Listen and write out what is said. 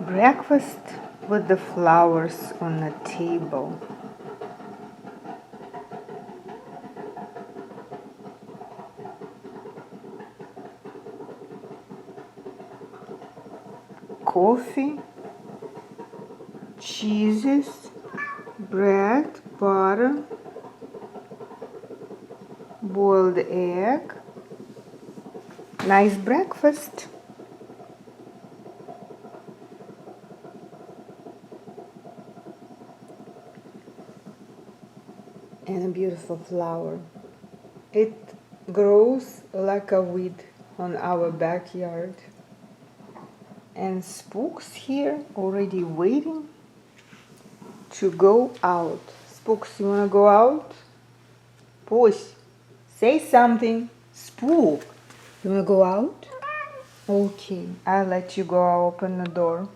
Breakfast with the flowers on the table. Coffee, cheeses, bread, butter, boiled egg. Nice breakfast. And a beautiful flower. It grows like a weed on our backyard. And Spooks here already waiting to go out. Spooks, you wanna go out? Push. Say something. Spook. You wanna go out? Okay, I'll let you go. I'll open the door.